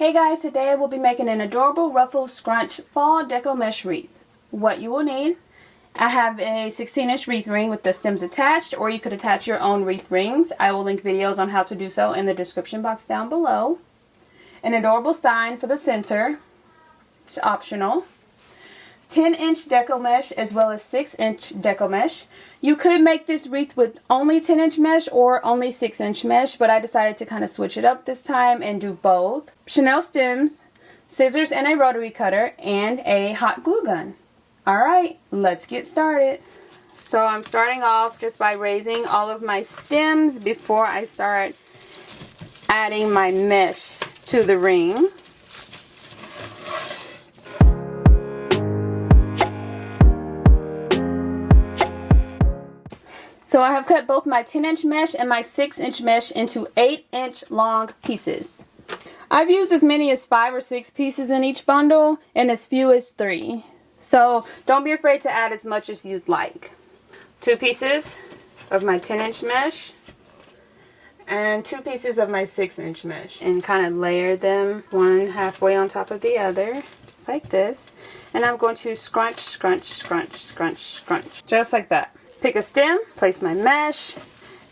Hey guys, today we'll be making an adorable Ruffle Scrunch fall deco mesh wreath. What you will need, I have a 16-inch wreath ring with the stems attached, or you could attach your own wreath rings. I will link videos on how to do so in the description box down below. An adorable sign for the center, it's optional. 10-inch deco mesh as well as 6-inch deco mesh. You could make this wreath with only 10-inch mesh or only 6-inch mesh, but I decided to kind of switch it up this time and do both. Chanel stems, scissors and a rotary cutter, and a hot glue gun. Alright, let's get started. So I'm starting off just by raising all of my stems before I start adding my mesh to the ring. So I have cut both my 10-inch mesh and my 6-inch mesh into 8-inch long pieces. I've used as many as 5 or 6 pieces in each bundle and as few as 3. So don't be afraid to add as much as you'd like. 2 pieces of my 10-inch mesh and 2 pieces of my 6-inch mesh, and kind of layer them one halfway on top of the other, just like this. And I'm going to scrunch, scrunch, scrunch, scrunch, scrunch, just like that. Pick a stem, place my mesh,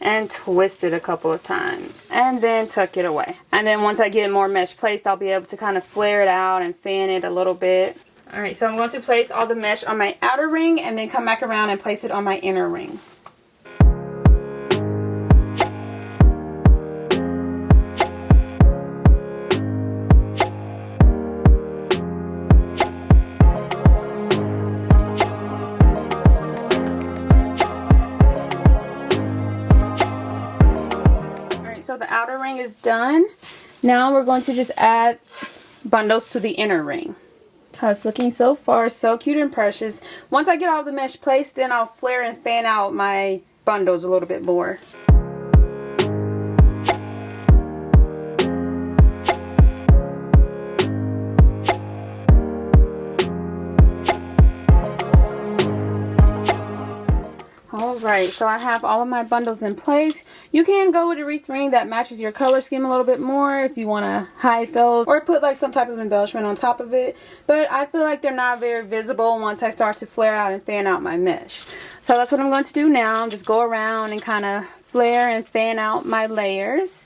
and twist it a couple of times, and then tuck it away. And then once I get more mesh placed, I'll be able to kind of flare it out and fan it a little bit. Alright, so I'm going to place all the mesh on my outer ring and then come back around and place it on my inner ring. So the outer ring is done. Now we're going to just add bundles to the inner ring. It's looking so far so cute and precious. Once I get all the mesh placed, then I'll flare and fan out my bundles a little bit more. Alright, so I have all of my bundles in place. You can go with a wreath ring that matches your color scheme a little bit more if you want to hide those, or put like some type of embellishment on top of it. But I feel like they're not very visible once I start to flare out and fan out my mesh. So that's what I'm going to do now. Just go around and kind of flare and fan out my layers,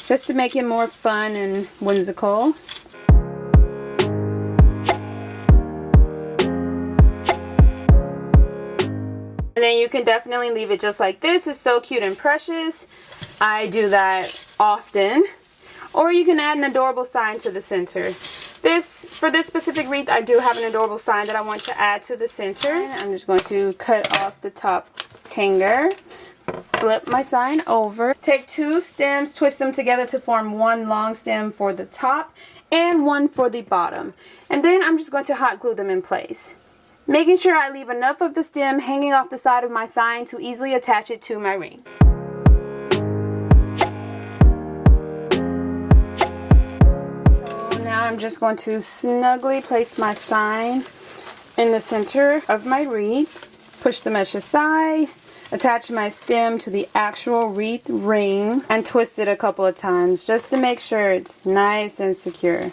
just to make it more fun and whimsical. And then you can definitely leave it just like this. It's so cute and precious. I do that often. Or you can add an adorable sign to the center. For this specific wreath, I do have an adorable sign that I want to add to the center. I'm just going to cut off the top hanger. Flip my sign over. Take 2 stems, twist them together to form one long stem for the top and one for the bottom. And then I'm just going to hot glue them in place, making sure I leave enough of the stem hanging off the side of my sign to easily attach it to my ring. So now I'm just going to snugly place my sign in the center of my wreath, push the mesh aside, attach my stem to the actual wreath ring, and twist it a couple of times just to make sure it's nice and secure.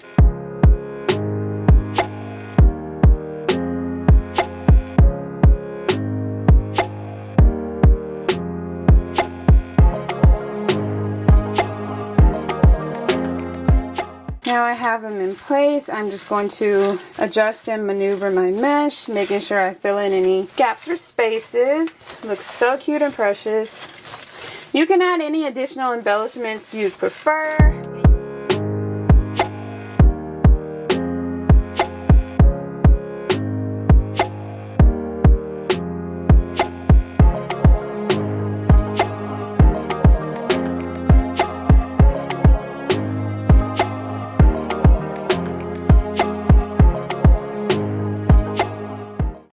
Now I have them in place. I'm just going to adjust and maneuver my mesh, making sure I fill in any gaps or spaces. Looks so cute and precious. You can add any additional embellishments you prefer.